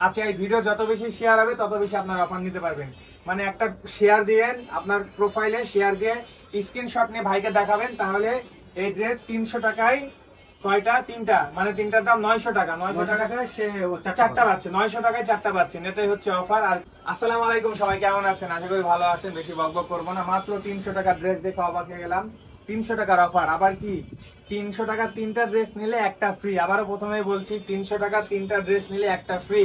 আচ্ছা, এই ভিডিও যত বেশি শেয়ার হবে তত বেশি আপনার অফার নিতে পারবেন। মানে একটা শেয়ার দিবেন, আপনার প্রোফাইলে শেয়ার দিয়ে স্ক্রিনশট নিয়ে ভাইকে দেখাবেন, তাহলে এই ড্রেস 300 টাকায় কয়টা? তিনটা, মানে তিনটার দাম 900 টাকা। 900 টাকায় সে চারটা পাচ্ছে, 900 টাকায় চারটা পাচ্ছেন, এটাই হচ্ছে অফার। আর আসসালামু আলাইকুম, সবাই কেমন আছেন? আশা করি ভালো আছেন। বেশি বকবক করবো না, মাত্র 300 টাকার ড্রেস দেখে অবাক হয়ে গেলাম। 300 টাকার অফার, আবার কি 300 টাকা তিনটা ড্রেস নিলে একটা ফ্রি। আবারও প্রথমেই বলছি, 300 টাকা তিনটা ড্রেস নিলে একটা ফ্রি,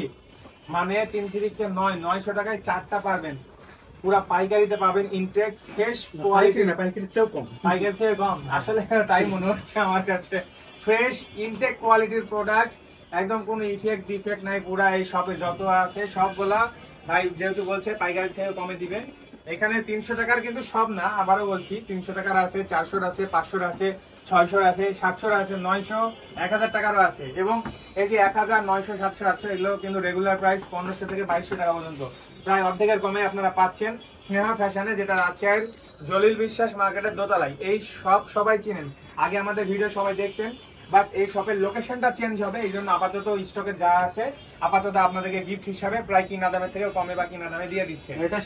মানে 3 3 9, 900 টাকায় চারটা পারবেন। পুরা পাইকারিতে পাবেন, ইনটেক ফ্রেশ কোয়ালিটি। না, পাইকারির চেয়েও কম, পাইকারি থেকে কম আসলে, তাই মনে হচ্ছে আমার কাছে। ফ্রেশ ইনটেক কোয়ালিটির প্রোডাক্ট, একদম কোনো ইফেক্ট ডিফেক্ট নাই। পুরা এই শপে যত আছে সবগুলা ভাই যেহেতু বলছে পাইকারি থেকে কমে দিবে। এখানে 300 টাকার কিন্তু সব না, আবারও বলছি 300 টাকার আছে, 400 আছে, 500 আছে, 600 আছে, 700 আছে, 900, 1000 টাকারও আছে। এবং এই যে 1000, 900, 700, 800 এগুলো কিন্তু রেগুলার প্রাইস 1500 থেকে 2200 টাকা পর্যন্ত, প্রায় অর্ধেকের কমে আপনারা পাচ্ছেন স্নেহা ফ্যাশনে, যেটা রাজশাহীর জলিল বিশ্বাস মার্কেটের দোতলায়। এই সব সবাই চিনেন, আগে আমাদের ভিডিও সবাই দেখছেন, বাট এই শপের লোকেশনটা চেঞ্জ হবে, এই জন্য আপাতত স্টকে যা আছে আপাতত আপনাদেরকে গিফট হিসাবে প্রায় কিনা দামের থেকে কমে বা কিনা দামে দিয়ে দিচ্ছে। এটা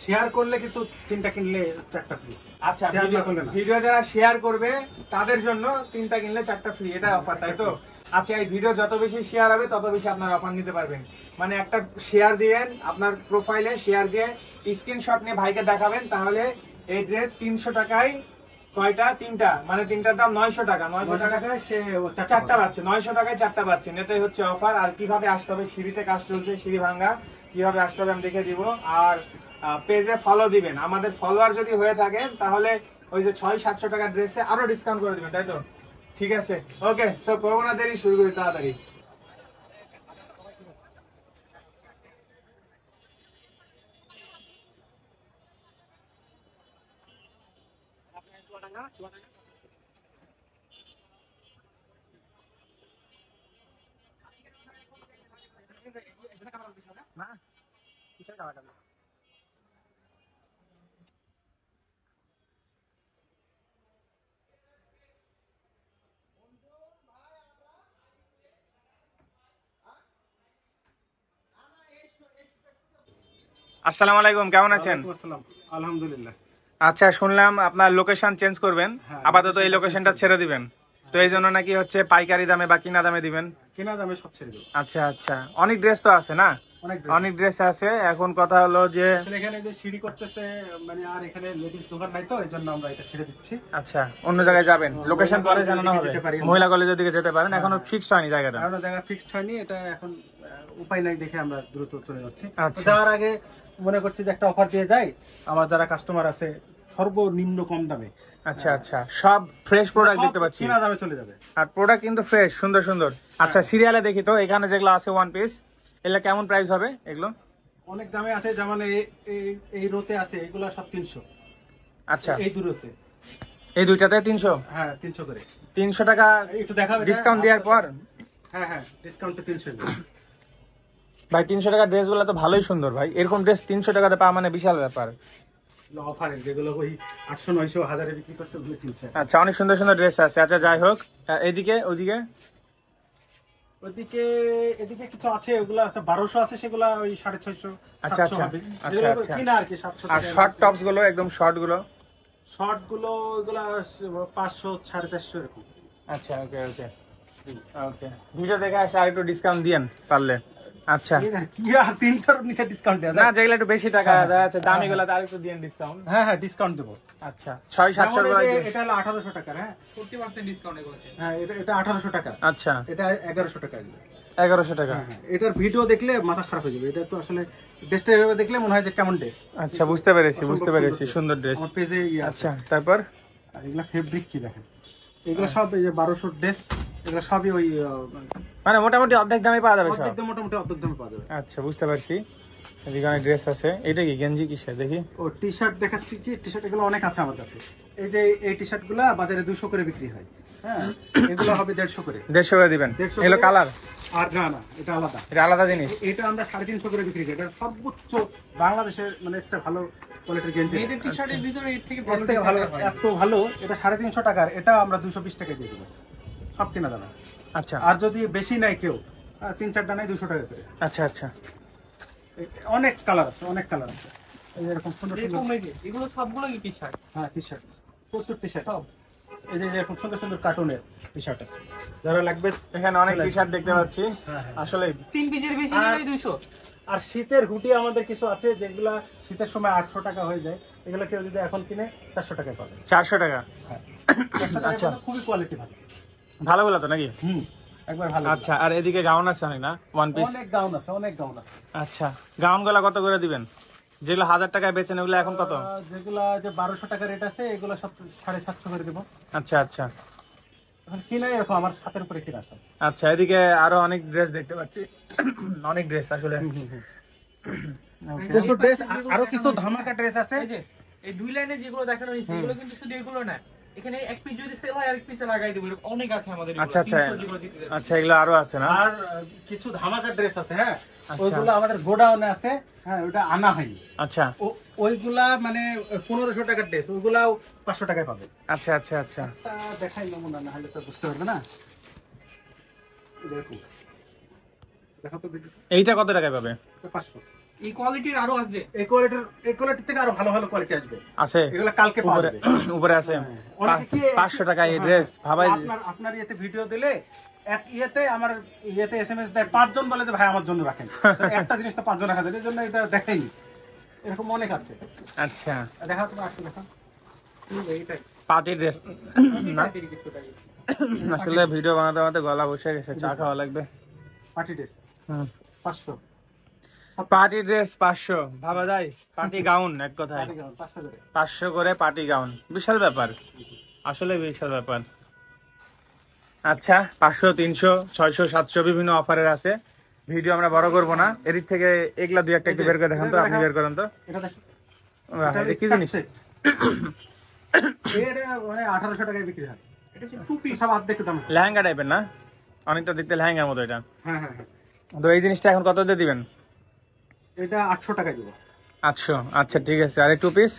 শেয়ার করলে কিন্তু তিনটা কিনলে চারটা ফ্রি। আচ্ছা, ভিডিও যারা শেয়ার করবে তাদের জন্য তিনটা কিনলে চারটা ফ্রি, এটা অফার, তাই তো? আচ্ছা, এই ভিডিও যত বেশি শেয়ার হবে তত বেশি আপনার অফার নিতে পারবেন। মানে একটা শেয়ার দিবেন, আপনার প্রোফাইলে শেয়ার দিয়ে স্ক্রিনশট নিয়ে ভাইকে দেখাবেন, তাহলে এই ড্রেস 300 টাকায় কয়টা? তিনটা, মানে তিনটার দাম 900 টাকা। 900 টাকায় সে চারটা পাচ্ছে, 900 টাকায় চারটা পাচ্ছেন, এটাই হচ্ছে অফার। আর কিভাবে আসতে হবে, সিঁড়িতে কাজ চলছে, সিঁড়ি ভাঙ্গা, কিভাবে আসতে হবে আমি দেখে দিব। আর পেজে ফলো দিবেন, আমাদের ফলোয়ার যদি হয়ে থাকে তাহলে ওই যে 600-700 টাকার ড্রেসে আরো ডিসকাউন্ট করে দিবেন, তাই তো? ঠিক আছে, ওকে, সো করবো না দেরি, শুরু করি তাড়াতাড়ি। আসসালামু আলাইকুম, কেমন আছেন? আলহামদুলিল্লাহ। আচ্ছা, শুনলাম আপনার লোকেশন চেঞ্জ করবেন, আপাতত এই লোকেশনটা ছেড়ে দিবেন, তো এই জন্য নাকি হচ্ছে পাইকারি দামে বা কিনা দামে দিবেন? কিনা দামে সব ছেড়ে দেব। আচ্ছা আচ্ছা, অনেক ড্রেস তো আছে না? অনেক ড্রেস আছে। এখন কথা হলো যে এখানে যে সিঁড়ি করতেছে, মানে আর এখানে লেডিস দোকান নাই, তো এই জন্য আমরা এটা ছেড়ে দিচ্ছি। আচ্ছা, অন্য জায়গায় যাবেন, লোকেশন পরে জানানো হবে। মহিলা কলেজের দিকে যেতে পারেন, এখনো ফিক্সড হয়নি জায়গাটা। এখনো জায়গা ফিক্সড হয়নি, এটা এখন উপায় নাই দেখে আমরা দ্রুত চলে যাচ্ছি। আচ্ছা, যাওয়ার আগে মনে করছি যে একটা অফার দিয়ে যাই, আমার যারা কাস্টমার আছে সর্বনিম্ন কম দামে। আচ্ছা আচ্ছা, সব ফ্রেশ প্রোডাক্ট দেখতে পাচ্ছি, কিনা দামে চলে যাবে, আর প্রোডাক্ট কিন্তু ফ্রেশ, সুন্দর সুন্দর। আচ্ছা, সিরিয়ালে দেখি তো এখানে যেগুলো আছে ওয়ান পিস, এগুলো কেমন প্রাইস হবে? এগুলো অনেক দামে আছে, যেমন এই রোতে আছে, এগুলো সব 300। আচ্ছা, এই দুটোতে, এই দুইটাতে 300? হ্যাঁ 300 করে। 300 টাকা একটু দেখাবে ডিসকাউন্ট দেওয়ার পর? হ্যাঁ হ্যাঁ, ডিসকাউন্টে 300। ভাই 300 টাকা ড্রেসগুলো তো ভালোই সুন্দর ভাই, এরকম ড্রেস 300 টাকাতে পাওয়া মানে বিশাল ব্যাপার। অফারে যেগুলো ওই 800, 900, 1000 এ বিক্রি করছে, ওগুলো 300। আচ্ছা, অনেক সুন্দর সুন্দর ড্রেস আছে। আচ্ছা, যাই হোক, এইদিকে ওদিকে এদিকে কিছু আছে, ওগুলো 1200 আছে, সেগুলো ওই 650, আচ্ছা 700 হবে। আচ্ছা আচ্ছা, কিনা আর কি 700 আর শর্ট টপস গুলো, একদম শর্ট গুলো, এগুলো 500, 450 এরকম। আচ্ছা, ওকে ওকে ওকে, ভিডিও দেখে আসে আর একটু ডিসকাউন্ট দিয়েন পারলে। আচ্ছা, কি আর 300 এর নিচে ডিসকাউন্ট দেয়া যায় না, যেগুলো একটু বেশি টাকা দেয়, আচ্ছা দামি গুলো আর একটু দিয়েন ডিসকাউন্ট। হ্যাঁ হ্যাঁ, ডিসকাউন্ট দেব। আচ্ছা, 600-700 এটা হলো 1800 টাকা। হ্যাঁ, 40% ডিসকাউন্ট এগুলোতে। হ্যাঁ, এটা 1800 টাকা। আচ্ছা, এটা 1100 টাকা। 1100 টাকা। হ্যাঁ, এটার ভিডিও দেখলে মাথা খারাপ হয়ে যাবে। এটা তো আসলে ড্রেসটা এভাবে দেখলে মনে হয় যে কেমন ড্রেস। আচ্ছা, বুঝতে পেরেছি সুন্দর ড্রেস। আমার পেজে আচ্ছা, তারপর আর এগুলা ফেব্রিক কি দেখেন, এগুলো সব এই যে 1200 ড্রেস, এগুলো সবই ওই মানে মোটামুটি অর্ধেক দামে পাওয়া যাবে সব? মোটামুটি অর্ধেক দামে পাওয়া যাবে। আচ্ছা, বুঝতে পারছি। এদিকে অনেক ড্রেস আছে। এটা কি গেঞ্জি কিসের দেখি? ও টি শার্ট দেখাচ্ছি কি, টি শার্ট এগুলো অনেক আছে আমার কাছে। এই যে এই টি শার্ট গুলা বাজারে 200 করে বিক্রি হয়। হ্যাঁ, এগুলো হবে 150 করে। 150 করে দিবেন? এগুলো কালার? আর না না, এটা আলাদা, এটা আলাদা জিনিস। এটা আমরা 350 করে বিক্রি করি। এটা সর্বোচ্চ বাংলাদেশের মানে একটা ভালো কোয়ালিটির গেঞ্জি। মেয়েদের টি শার্টের ভিতরে এর থেকে ভালো, এত ভালো। এটা 350 টাকার, এটা আমরা 220 টাকায় দিয়ে দেবো, সব কিনা দাম। আচ্ছা, আর যদি বেশি নাই কেউ, 3-4 ডানায় 200 টাকা করে। আচ্ছা আচ্ছা, অনেক কালার আছে, অনেক কালার আছে। এই যে এরকম সুন্দর সুন্দর, এগুলো সবগুলো কি টি-শার্ট? হ্যাঁ টি-শার্ট, প্রচুর টি-শার্ট। এই যে এরকম সুন্দর সুন্দর কার্টুনের টি-শার্ট আছে, যারা লাগবে। এখানে অনেক টি শার্ট দেখতে পাচ্ছি, হ্যাঁ। আসলে 3 পিসের বেশি নিলেই 200। আর শীতের হুডি আমাদের কিছু আছে যেগুলা শীতের সময় 800 টাকা হয়ে যায়, এগুলো কেউ যদি এখন কিনে 400 টাকায় পাবে। 400 টাকা। হ্যাঁ, 400 টাকায় আচ্ছা। পাবে, খুবই কোয়ালিটি ভালো, ভালোগুলো তো নাকি? একবার ভালো। আচ্ছা, আর এদিকে গাউন আছে অনেক না, ওয়ান পিস? অনেক গাউন আছে, অনেক গাউন আছে। আচ্ছা, গাউন গুলা কত করে দিবেন? যেগুলো 1000 টাকায় বেচেন ওগুলো এখন কত? যেগুলা যে 1200 টাকা রেট আছে, এগুলো সব 750 করে দেবো। আচ্ছা আচ্ছা এখন কিনা এরকম আমার হাতের উপরে কিনা সব। আচ্ছা, এদিকে আরো অনেক ড্রেস দেখতে পাচ্ছি, অনেক ড্রেস আসলে। প্রচুর ড্রেস, আরো কিছু ধামাকা ড্রেস আছে। এই যে এই দুই লাইনে যেগুলো দেখানো হয়েছে এগুলো কিন্তু শুধু এগুলো না, এখানে এক পিস যদি সেল হয় আরেক পিসে লাগাই দেবো, এরকম অনেক আছে আমাদের। আচ্ছা আচ্ছা আচ্ছা, এগুলো আরো আছে না? আর কিছু ধামাকা ড্রেস আছে, হ্যাঁ, আচ্ছা। ওইগুলো আমাদের গোডাউনে আছে, হ্যাঁ, ওটা আনা হয়নি। আচ্ছা ওইগুলা মানে 1500 টাকার ড্রেস, ওইগুলাও 500 টাকায় পাবে। আচ্ছা আচ্ছা আচ্ছা, দেখাই নমুনা, না হলে তো বুঝতে পারবে না। দেখো দেখো তো ভিডিও, এইটা কত টাকায় পাবে? 500। এই কোয়ালিটির আরো আসবে, এই কোয়ালিটির থেকে আরো ভালো ভালো কোয়ালিটি আসবে। আছে এগুলো কালকে পাওয়া উপরে, যাবে। উপরে আছে অনেকে কি 500 টাকায় এই ড্রেস ভাবাই। আপনার ইয়েতে ভিডিও দিলে এক ইয়েতে আমার ইয়েতে এসএমএস দেয় 5 জন, বলে যে ভাই আমার জন্য রাখেন। তো একটা জিনিস তো 5 জন রাখা যায়, এর জন্য এটা দেখাইনি। এরকম অনেক আছে। আচ্ছা, দেখা তুমি আসলে দেখা এইটাই পার্টি ড্রেস না? কিছু টাকা। আসলে ভিডিও বানাতে বানাতে গলা বসে গেছে, চা খাওয়া লাগবে। পার্টি ড্রেস 500, পার্টি ড্রেস 500 ভাবা যায়? পার্টি গাউন এক কথায় 500 করে। 500 করে পার্টি গাউন, বিশাল ব্যাপার, আসলে বিশাল ব্যাপার। আচ্ছা, 500, 300, 600, 700 বিভিন্ন অফারের আছে। ভিডিও আমরা বড় করব না, এদিক থেকে এগুলা দুই একটা একটু বের করে দেখান তো, আপনি বের করেন তো। এটা দেখো, বাহ, এটা কি জিনিস? এটা মানে 1800 টাকায় বিক্রি হয়। এটা হচ্ছে টু পিস, সব হাত দেখতে দাম। লেহেঙ্গা টাইপের না? অনেকটা দেখতে লেহেঙ্গার মতো এটা। হ্যাঁ হ্যাঁ হ্যাঁ, তো এই জিনিসটা এখন কত দিয়ে দিবেন? এটা 800 টাকায় দেব। 800, আচ্ছা ঠিক আছে। আর two piece,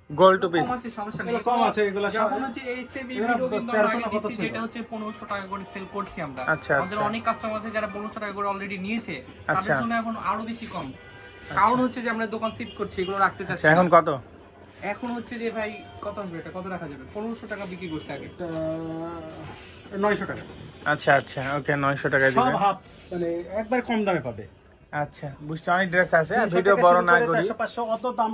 gold two piece কম আছে, সমস্যা নেই। এগুলো কম আছে, এগুলো সব যেমন হচ্ছে এই সেম এগুলো ভিডিও কিন্তু আমরা 1300 আগে না কত দিচ্ছি, ছিল? যেটা হচ্ছে 1500 টাকা করে সেল করছি আমরা। আচ্ছা, আমাদের আচ্ছা। অনেক কাস্টমার আছে যারা 1500 টাকা করে অলরেডি নিয়েছে, আচ্ছা। তাদের জন্য এখন আরো বেশি কম। কারণ হচ্ছে যে আমরা দোকান শিফট করছি, এগুলো রাখতে চাচ্ছি আচ্ছা, এখন না। কত? এখন হচ্ছে যে ভাই কত আসবে, এটা কত রাখা যাবে? 1500 টাকা বিক্রি করছে আগে। এটা 900 টাকা। আচ্ছা আচ্ছা, ওকে, 900 টাকায় সব দিবেন। হাফ, মানে একবার কম দামে পাবে। আচ্ছা, বুঝতে, অনেক ড্রেস আছে, আর 300 ভিডিও থেকে বড় শুরু না করে করি। 400-500 অত দাম,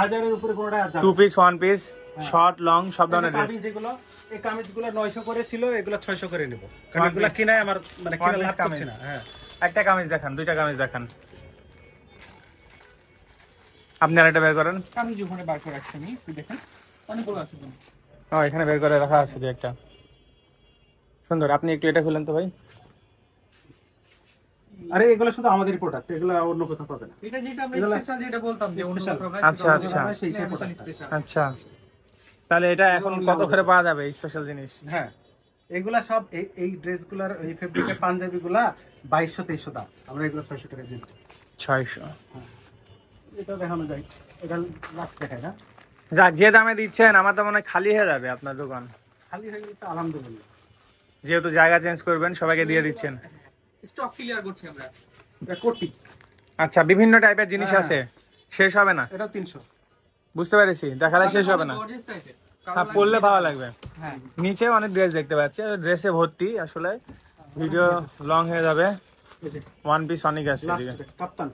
1000 এর উপরে কোনটা যাবে। Two piece, one piece, short long সব ধরনের ড্রেস। কামিজ যেগুলো, এই কামিজগুলো 900 করে ছিল, এগুলো 600 করে নেব, কারণ এগুলো কিনায় আমার মানে কিনা লাভ করছে না। হ্যাঁ, একটা কামিজ দেখান, দুইটা কামিজ দেখান, আপনি আরেকটা বের করেন। আমি ওখানে বার করে রাখছি, আমি একটু দেখেন অনেকগুলো আছে তো। ও, এখানে বের করে রাখা আছে একটা সুন্দর। আপনি একটু এটা খুলেন তো ভাই। আরে এগুলো শুধু আমাদের প্রোডাক্ট, এগুলো অন্য কোথাও পাবে না। এটা যেটা আমরা এগুলো স্পেশাল যেটা বলতাম যে অন্য special। প্রোগ্রাম, আচ্ছা, আচ্ছা। সেই product। স্পেশাল। আচ্ছা, তাহলে এটা এখন কত করে পাওয়া যাবে এই স্পেশাল জিনিস? হ্যাঁ, এগুলা সব এই ড্রেসগুলোর, এই ফেব্রিকের পাঞ্জাবিগুলা 2200-2300 দাম, আমরা এগুলো 600 টাকা দিই। 600। এটা দেখানো যায়, এটা লাস্ট দেখায় না, যাক, যে দামে দিচ্ছেন আমার তো মনে হয় খালি হয়ে যাবে আপনার দোকান, খালি হয়ে গেলে তো আলহামদুলিল্লাহ। যেহেতু জায়গা চেঞ্জ করবেন, সবাইকে দিয়ে দিচ্ছেন। স্টক ক্লিয়ার করছি আমরা। এটা কোটি, আচ্ছা, বিভিন্ন টাইপের জিনিস হ্যাঁ। আছে, শেষ হবে না। এটাও 300। বুঝতে পেরেছি, দেখালে শেষ হবে না। গর্জিয়াস টাইপের। হ্যাঁ, পড়লে ভালো লাগবে। হ্যাঁ, নিচে অনেক ড্রেস দেখতে পাচ্ছি, ড্রেসে ভর্তি, আসলে ভিডিও লং হয়ে যাবে। এই যে ওয়ান পিস অনেক আছে লাস্ট এদিকে। কাপ্তান,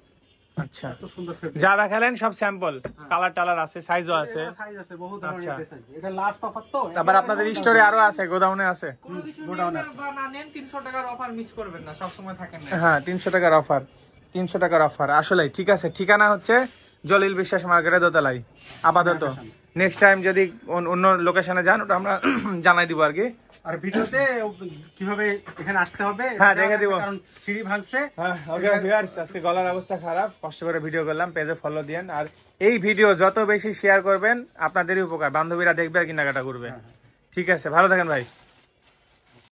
আচ্ছা, এত সুন্দর ফেব্রিক। যা দেখালেন সব স্যাম্পল, কালার টালার আছে, সাইজও আছে। সাইজ আছে, বহু ধরনের আচ্ছা। ড্রেস আছে। এটা লাস্ট অফার তো। তারপর আপনাদের স্টোরে আরো আছে, গোডাউনে আছে। কোনো কিছু গোডাউন নেন আছে। বা না নেন 300 টাকার অফার মিস করবেন না, সব সময় থাকেন না। হ্যাঁ, 300 টাকার অফার, 300 টাকার অফার। আসলে ঠিক আছে, ঠিকানা হচ্ছে জলিল বিশ্বাস মার্কেটে, দোতলায় আপাতত। নেক্সট টাইম যদি অন্য লোকেশনে যান, ওটা আমরা জানাই দিব আর কি। আর ভিডিওতে কিভাবে এখানে আসতে হবে হ্যাঁ, দেখে দিব। কারণ সিঁড়ি ভাঙছে। হ্যাঁ, ওকে ভিউয়ার্স, আজকে গলার অবস্থা খারাপ, কষ্ট করে ভিডিও করলাম, পেজে ফলো দিয়েন। আর এই ভিডিও যত বেশি শেয়ার করবেন আপনাদেরই উপকার, বান্ধবীরা দেখবে আর কেনাকাটা করবে। ঠিক আছে, ভালো থাকেন ভাই।